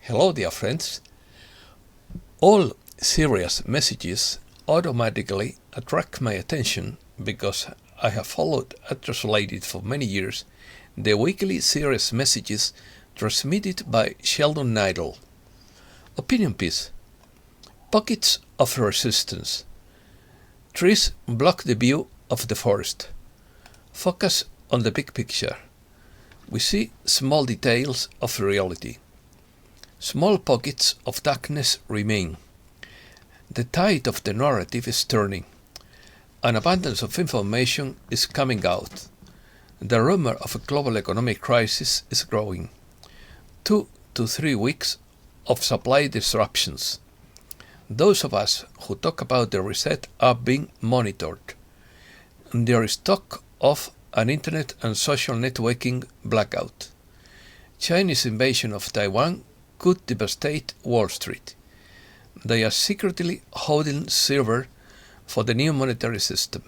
Hello, dear friends. All serious messages automatically attract my attention because I have followed and translated for many years the weekly serious messages transmitted by Sheldon Neidl. Opinion piece. Pockets of resistance. Trees block the view of the forest. Focus on the big picture. We see small details of reality. Small pockets of darkness remain. The tide of the narrative is turning. An abundance of information is coming out. The rumor of a global economic crisis is growing. 2 to 3 weeks of supply disruptions. Those of us who talk about the reset are being monitored. There is talk of an internet and social networking blackout. Chinese invasion of Taiwan could devastate Wall Street. They are secretly holding silver for the new monetary system.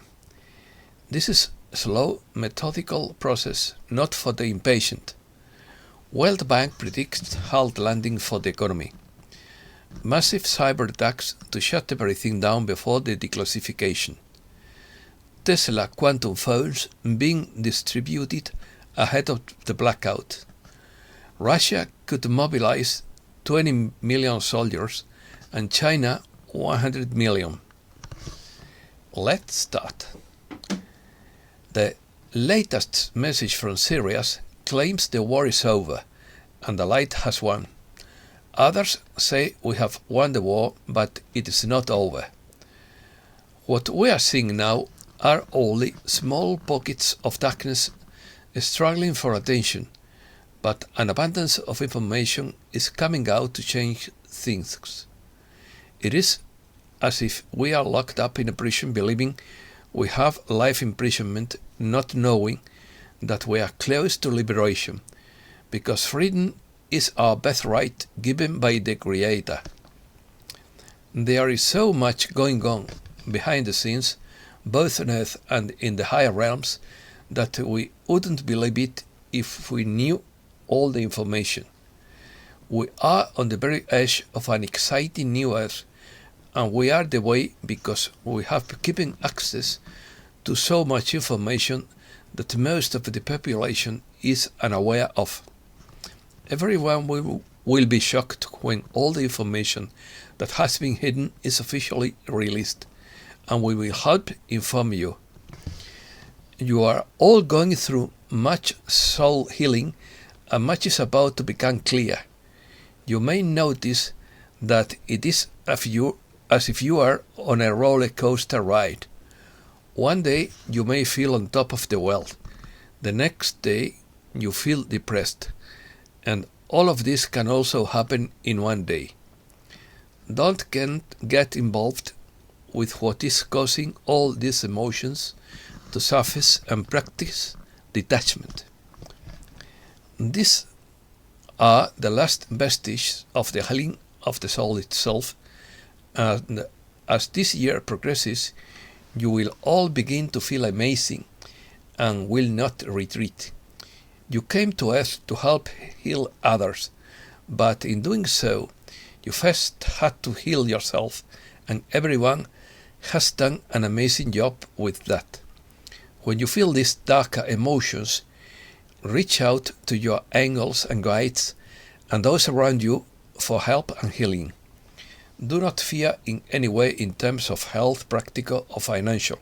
This is a slow, methodical process, not for the impatient. World Bank predicts hard landing for the economy. Massive cyber attacks to shut everything down before the declassification. Tesla quantum phones being distributed ahead of the blackout. Russia could mobilize 20 million soldiers and China 100 million. Let's start. The latest message from Syria claims the war is over and the light has won. Others say we have won the war, but it is not over. What we are seeing now are only small pockets of darkness struggling for attention, but an abundance of information is coming out to change things. It is as if we are locked up in a prison believing we have life imprisonment, not knowing that we are close to liberation, because freedom is our birthright given by the Creator. There is so much going on behind the scenes, both on earth and in the higher realms, that we wouldn't believe it if we knew all the information. We are on the very edge of an exciting new earth, and we are the way because we have given access to so much information that most of the population is unaware of. Everyone will be shocked when all the information that has been hidden is officially released, and we will help inform you. You are all going through much soul healing, and much is about to become clear. You may notice that it is as if you are on a roller coaster ride. One day you may feel on top of the world. The next day you feel depressed. And all of this can also happen in one day. Don't get involved with what is causing all these emotions to surface and practice detachment. These are the last vestiges of the healing of the soul itself, and as this year progresses, you will all begin to feel amazing and will not retreat. You came to earth to help heal others, but in doing so, you first had to heal yourself, and everyone has done an amazing job with that. When you feel these darker emotions, reach out to your angels and guides and those around you for help and healing. Do not fear in any way in terms of health, practical or financial,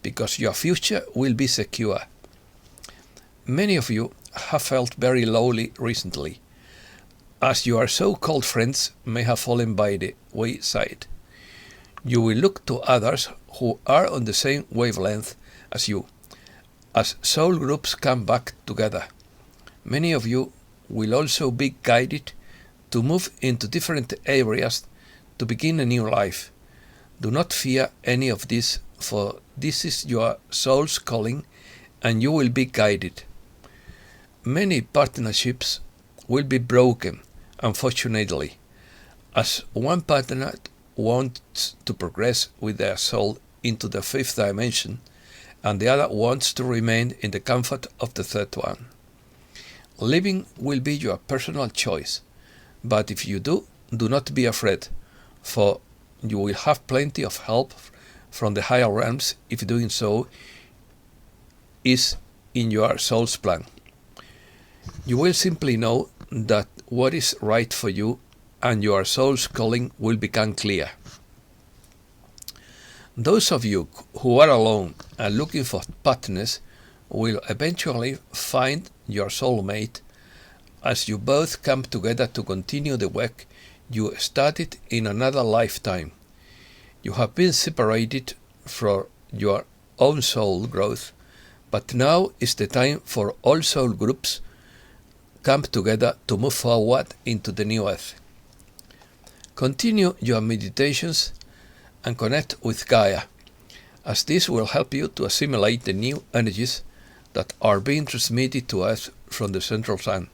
because your future will be secure. Many of you have felt very lonely recently, as your so-called friends may have fallen by the wayside. You will look to others who are on the same wavelength as you, as soul groups come back together. Many of you will also be guided to move into different areas to begin a new life. Do not fear any of this, for this is your soul's calling and you will be guided. Many partnerships will be broken, unfortunately, as one partner wants to progress with their soul into the fifth dimension and the other wants to remain in the comfort of the third one. Living will be your personal choice. But if you do, do not be afraid, for you will have plenty of help from the higher realms if doing so is in your soul's plan. You will simply know that what is right for you and your soul's calling will become clear. Those of you who are alone and looking for partners will eventually find your soulmate as you both come together to continue the work you started in another lifetime. You have been separated for your own soul growth, but now is the time for all soul groups come together to move forward into the new earth. Continue your meditations and connect with Gaia, as this will help you to assimilate the new energies that are being transmitted to Earth from the central sun.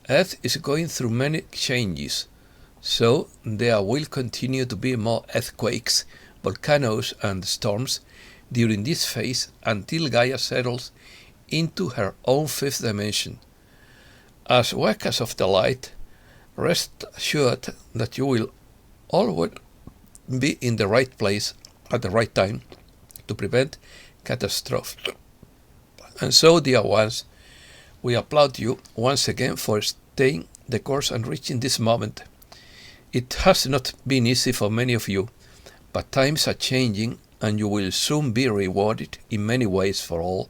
Earth is going through many changes, so there will continue to be more earthquakes, volcanoes and storms during this phase until Gaia settles into her own fifth dimension. As workers of the light, rest assured that you will always be in the right place at the right time to prevent catastrophe. And so, dear ones, we applaud you once again for staying the course and reaching this moment. It has not been easy for many of you, but times are changing and you will soon be rewarded in many ways for all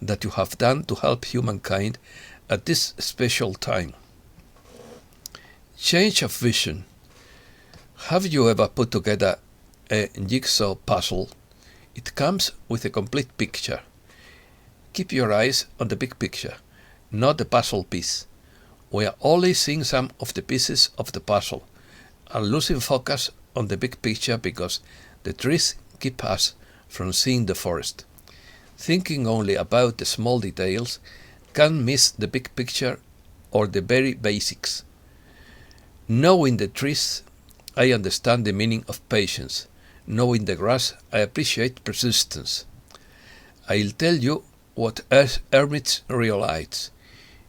that you have done to help humankind at this special time. Change of vision. Have you ever put together a jigsaw puzzle? It comes with a complete picture. Keep your eyes on the big picture, not the puzzle piece. We are only seeing some of the pieces of the puzzle and losing focus on the big picture because the trees keep us from seeing the forest. Thinking only about the small details can miss the big picture or the very basics. Knowing the trees, I understand the meaning of patience. Knowing the grass, I appreciate persistence. I'll tell you what hermits realize.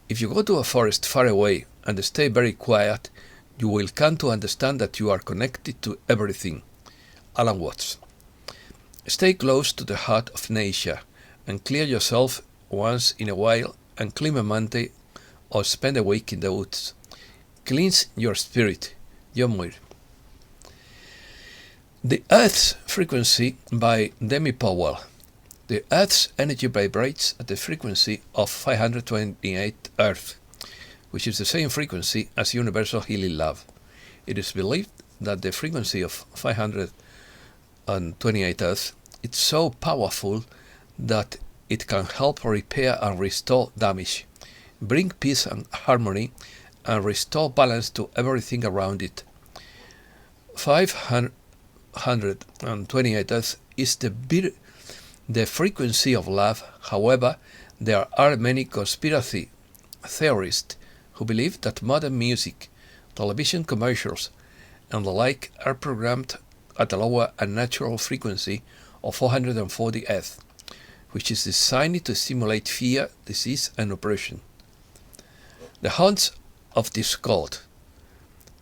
If you go to a forest far away and stay very quiet, you will come to understand that you are connected to everything. Alan Watts. Stay close to the heart of nature and clear yourself once in a while and climb a mountain or spend a week in the woods. Cleanse your spirit. John Muir. The Earth's frequency by Demi Powell. The Earth's energy vibrates at the frequency of 528 Earth, which is the same frequency as universal healing love. It is believed that the frequency of 528 Earth is so powerful that it can help repair and restore damage, bring peace and harmony, and restore balance to everything around it. 528 Earth is the frequency of love. However, there are many conspiracy theorists who believe that modern music, television commercials, and the like are programmed at a lower and natural frequency of 440 Hz, which is designed to stimulate fear, disease, and oppression. The haunts of this cult.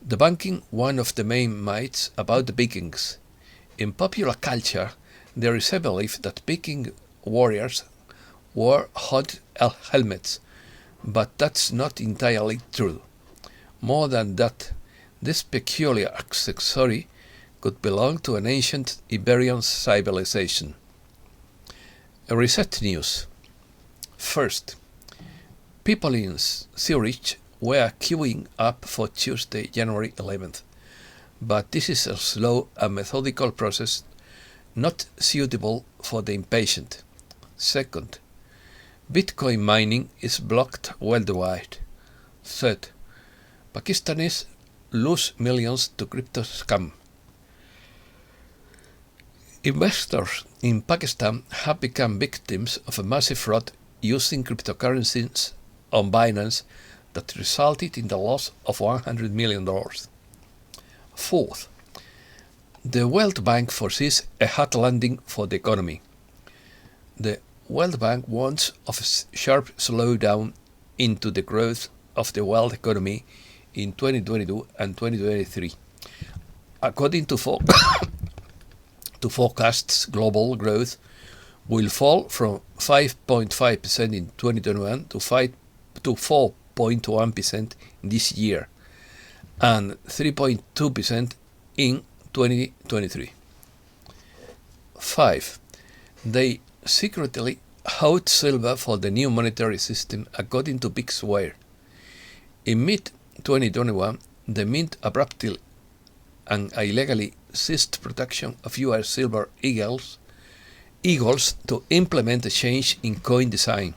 Debunking one of the main myths about the Vikings. In popular culture, there is a belief that Viking warriors wore hot helmets, but that's not entirely true. More than that, this peculiar accessory could belong to an ancient Iberian civilization. A Reset News. First, people in Zurich were queuing up for Tuesday, January 11th, but this is a slow and methodical process not suitable for the impatient. Second, Bitcoin mining is blocked worldwide. Third, Pakistanis lose millions to crypto scam. Investors in Pakistan have become victims of a massive fraud using cryptocurrencies on Binance that resulted in the loss of $100 million. Fourth, the World Bank foresees a hard landing for the economy. The World Bank warns of a sharp slowdown into the growth of the world economy in 2022 and 2023. According to forecasts, global growth will fall from 5.5% in 2021 to 4.1% this year and 3.2% in 2023. 5. They secretly hoard silver for the new monetary system, according to Big Swear. In mid-2021, the Mint abruptly and illegally ceased production of US silver eagles to implement a change in coin design.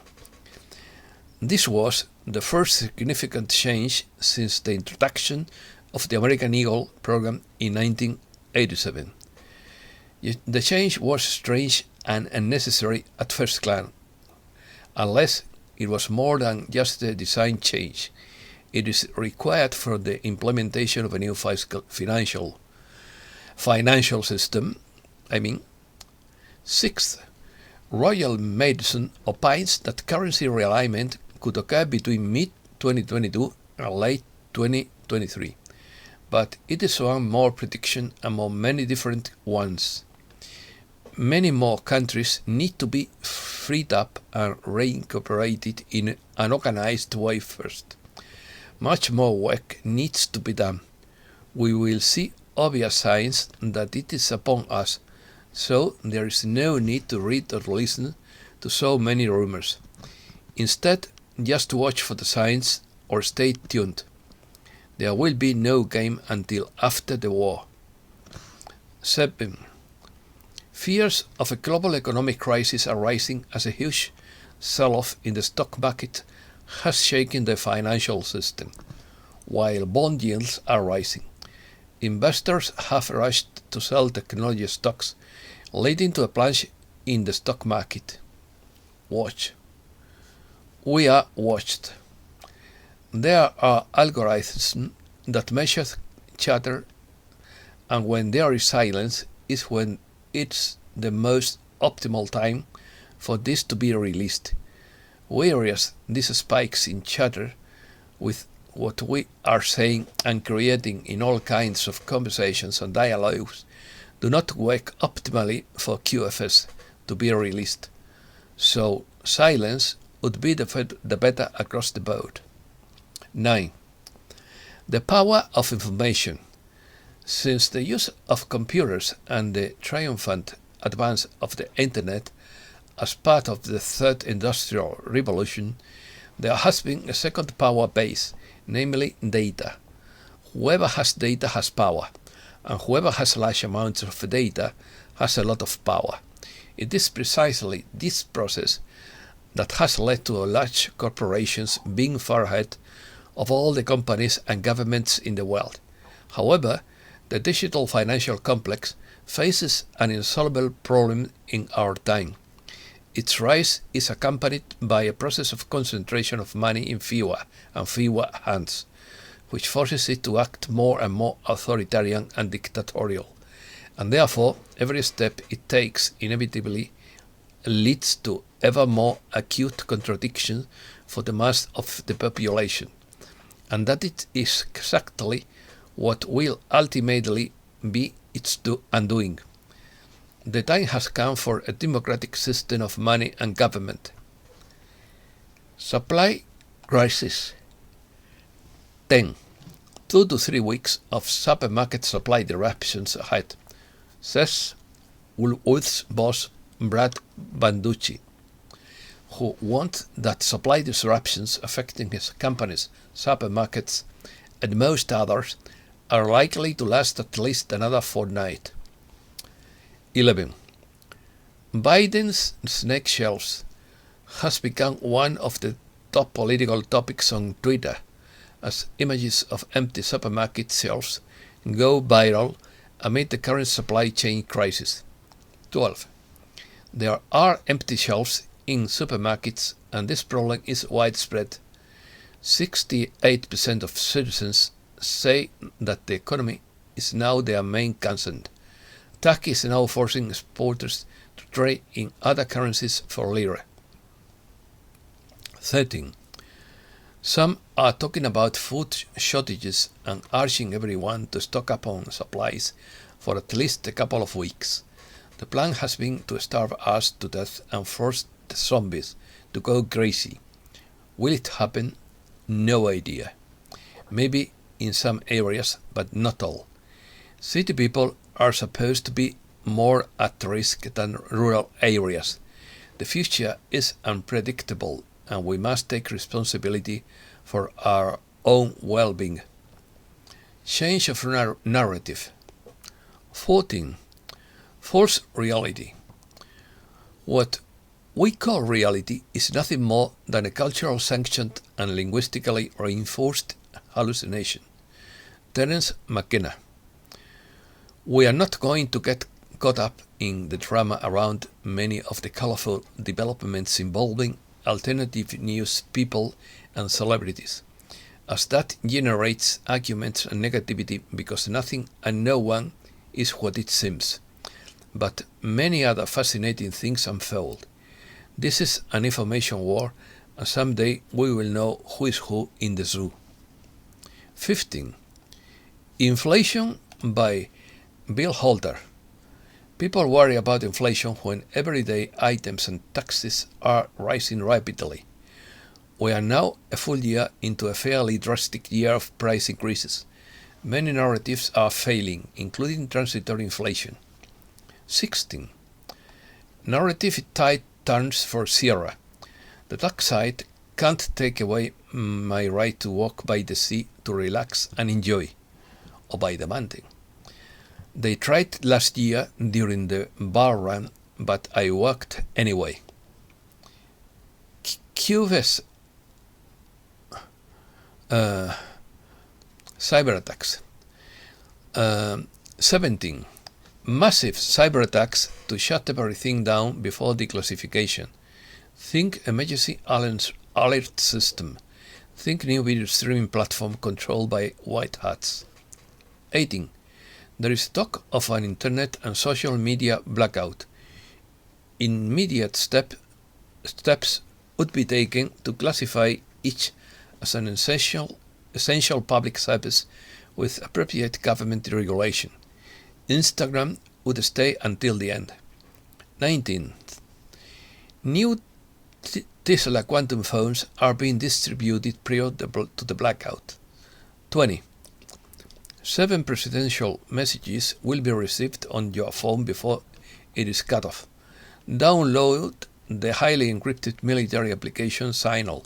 This was the first significant change since the introduction of the American Eagle program in 1987. The change was strange and unnecessary at first glance, unless it was more than just a design change. It is required for the implementation of a new financial system. 6th, Royal Mason opines that currency realignment could occur between mid-2022 and late 2023, but it is one more prediction among many different ones. Many more countries need to be freed up and reincorporated in an organized way first. Much more work needs to be done. We will see obvious signs that it is upon us, so there is no need to read or listen to so many rumors. Instead, just watch for the signs or stay tuned. There will be no game until after the war. 7. Fears of a global economic crisis are rising as a huge sell-off in the stock market has shaken the financial system, while bond yields are rising. Investors have rushed to sell technology stocks, leading to a plunge in the stock market. Watch. We are watched. There are algorithms that measure chatter, and when there is silence is when it's the most optimal time for this to be released. Whereas these spikes in chatter with what we are saying and creating in all kinds of conversations and dialogues do not work optimally for QFS to be released. So silence would be the better across the board. 9. The power of information. Since the use of computers and the triumphant advance of the Internet as part of the third industrial revolution, there has been a second power base, namely data. Whoever has data has power, and whoever has large amounts of data has a lot of power. It is precisely this process that has led to large corporations being far ahead of all the companies and governments in the world. However, the digital financial complex faces an insoluble problem in our time. Its rise is accompanied by a process of concentration of money in fewer and fewer hands, which forces it to act more and more authoritarian and dictatorial, and therefore every step it takes inevitably leads to ever more acute contradictions for the mass of the population, and that it is exactly what will ultimately be its undoing. The time has come for a democratic system of money and government. Supply crisis. 10. 2 to 3 weeks of supermarket supply disruptions ahead, says Woolworths boss Brad Banducci, who warned that supply disruptions affecting his company's supermarkets and most others are likely to last at least another fortnight. 11. Biden's snake shelves has become one of the top political topics on Twitter as images of empty supermarket shelves go viral amid the current supply chain crisis. 12. There are empty shelves in supermarkets, and this problem is widespread. 68% of citizens say that the economy is now their main concern. Turkey is now forcing exporters to trade in other currencies for lira. 13. Some are talking about food shortages and urging everyone to stock up on supplies for at least a couple of weeks. The plan has been to starve us to death and force the zombies to go crazy. Will it happen? No idea. Maybe in some areas, but not all. City people are supposed to be more at risk than rural areas. The future is unpredictable and we must take responsibility for our own well-being. Change of narrative. 14. False reality. What we call reality is nothing more than a cultural sanctioned and linguistically reinforced hallucination. Terence McKenna. We are not going to get caught up in the drama around many of the colorful developments involving alternative news people and celebrities, as that generates arguments and negativity because nothing and no one is what it seems. But many other fascinating things unfold. This is an information war, and someday we will know who is who in the zoo. 15. Inflation by Bill Holder. People worry about inflation when everyday items and taxes are rising rapidly. We are now a full year into a fairly drastic year of price increases. Many narratives are failing, including transitory inflation. 16. Narrative tide turns for Sierra. The dark side can't take away my right to walk by the sea to relax and enjoy, or by the mountain. They tried last year during the bar run, but I walked anyway. Cuba's cyber attacks. 17. Massive cyber attacks to shut everything down before declassification. Think emergency alert system. Think new video streaming platform controlled by white hats. 18. There is talk of an internet and social media blackout. Immediate steps would be taken to classify each as an essential public service with appropriate government regulation. Instagram would stay until the end. 19. New Tesla quantum phones are being distributed prior to the blackout. 20. 7 presidential messages will be received on your phone before it is cut off. Download the highly encrypted military application Signal.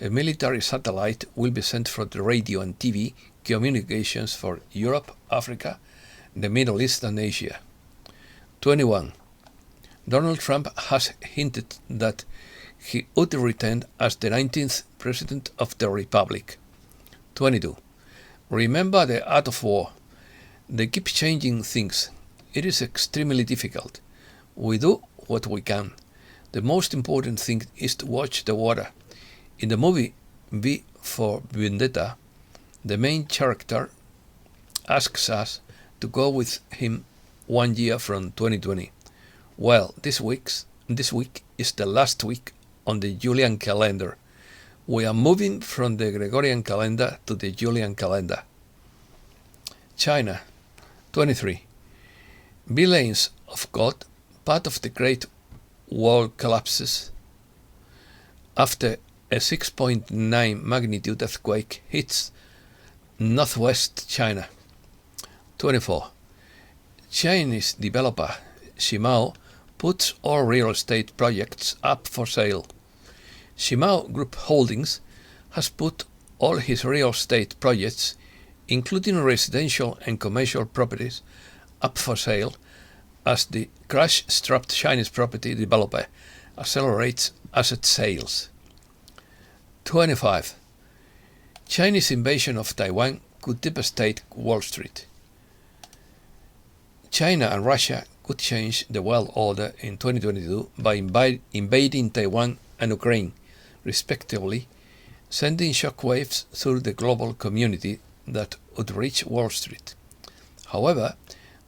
A military satellite will be sent for the radio and TV communications for Europe, Africa, the Middle East and Asia. 21. Donald Trump has hinted that he would return as the 19th President of the Republic. 22. Remember the art of war. They keep changing things. It is extremely difficult. We do what we can. The most important thing is to watch the water. In the movie V for Vendetta, the main character asks us to go with him 1 year from 2020. Well, this week is the last week on the Julian calendar. We are moving from the Gregorian calendar to the Julian calendar. China. 23. Billions of God, part of the Great Wall collapses after a 6.9 magnitude earthquake hits northwest China. 24. Chinese developer Shimao puts all real estate projects up for sale. Shimao Group Holdings has put all his real estate projects, including residential and commercial properties, up for sale as the crash-strapped Chinese property developer accelerates asset sales. 25. Chinese invasion of Taiwan could devastate Wall Street. China and Russia could change the world order in 2022 by invading Taiwan and Ukraine, respectively, sending shockwaves through the global community that would reach Wall Street. However,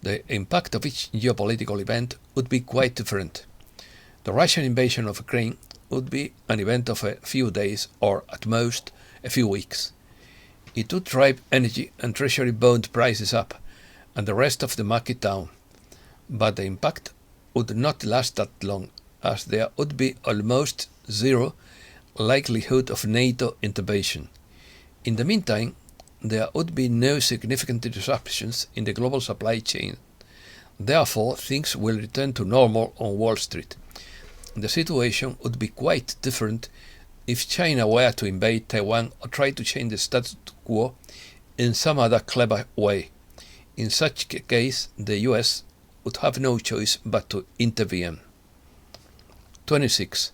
the impact of each geopolitical event would be quite different. The Russian invasion of Ukraine would be an event of a few days or, at most, a few weeks. It would drive energy and treasury bond prices up and the rest of the market down, but the impact would not last that long, as there would be almost zero likelihood of NATO intervention. In the meantime, there would be no significant disruptions in the global supply chain. Therefore, things will return to normal on Wall Street. The situation would be quite different if China were to invade Taiwan or try to change the status quo in some other clever way. In such a case, the US would have no choice but to intervene. 26.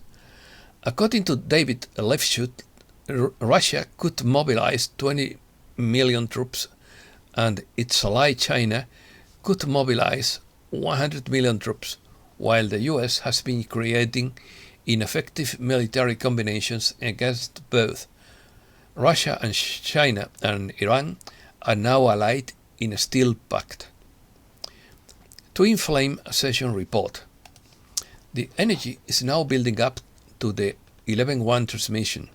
According to David Lefschut, Russia could mobilize 20 million troops and its ally China could mobilize 100 million troops, while the US has been creating ineffective military combinations against both. Russia and China and Iran are now allied in a steel pact. Twin Flame Session Report. The energy is now building up to the 11.1 transmission.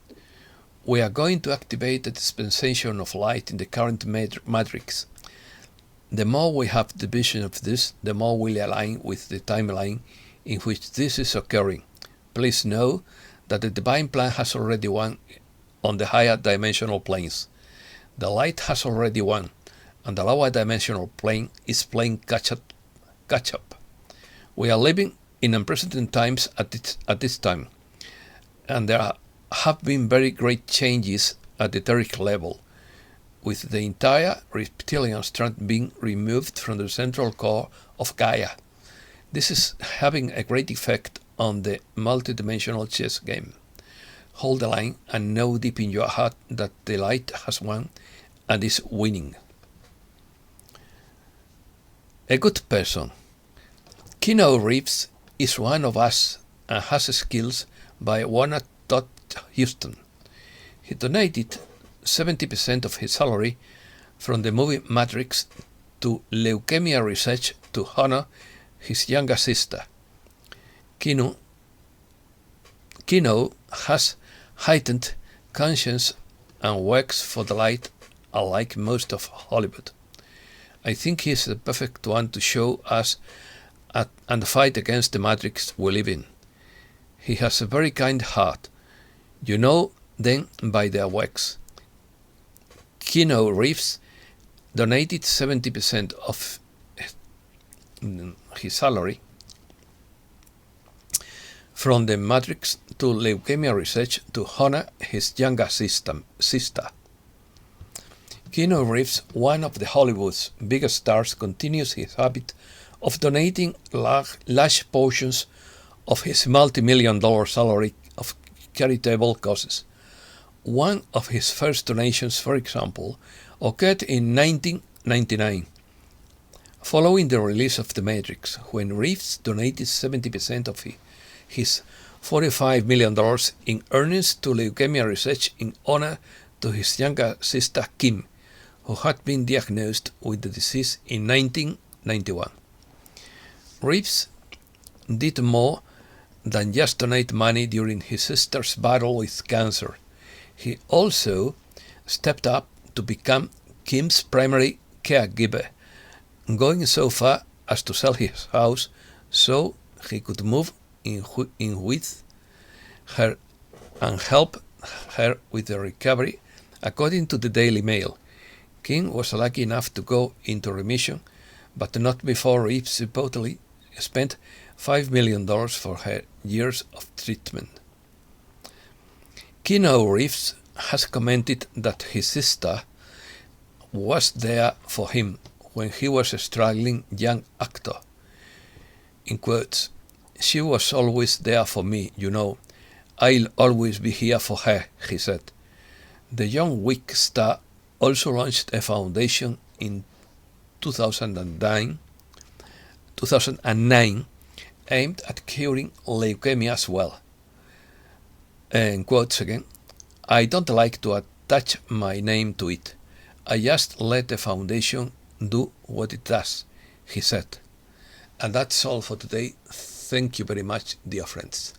We are going to activate the dispensation of light in the current matrix. The more we have the vision of this, the more we align with the timeline in which this is occurring. Please know that the divine plan has already won on the higher dimensional planes. The light has already won, and the lower dimensional plane is playing catch up. We are living in unprecedented times at this time, and there have been very great changes at the etheric level, with the entire reptilian strand being removed from the central core of Gaia. This is having a great effect on the multidimensional chess game. Hold the line and know deep in your heart that the light has won and is winning. A good person. Keanu Reeves is one of us and has skills by Warner Todd Houston. He donated 70% of his salary from the movie Matrix to leukemia research to honor his younger sister. Keanu has heightened conscience and works for the light, unlike most of Hollywood. I think he is the perfect one to show us and fight against the matrix we live in. He has a very kind heart. You know them by their works. Keanu Reeves donated 70% of his salary from the Matrix to leukemia research to honor his younger sister. Keanu Reeves, one of the Hollywood's biggest stars, continues his habit of donating large portions of his multi-million-dollar salary of charitable causes. One of his first donations, for example, occurred in 1999, following the release of The Matrix, when Reeves donated 70% of his $45 million in earnings to leukemia research in honor to his younger sister Kim, who had been diagnosed with the disease in 1991. Reeves did more than just donate money during his sister's battle with cancer. He also stepped up to become Kim's primary caregiver, going so far as to sell his house so he could move in with her and help her with the recovery, according to the Daily Mail. Kim was lucky enough to go into remission, but not before Reeves reportedly spent $5 million for her years of treatment. Keanu Reeves has commented that his sister was there for him when he was a struggling young actor. In quotes, "She was always there for me, you know. I'll always be here for her," he said. The young Wick star also launched a foundation in 2009 aimed at curing leukemia as well. And quotes again, "I don't like to attach my name to it. I just let the foundation do what it does," he said. And that's all for today. Thank you very much, dear friends.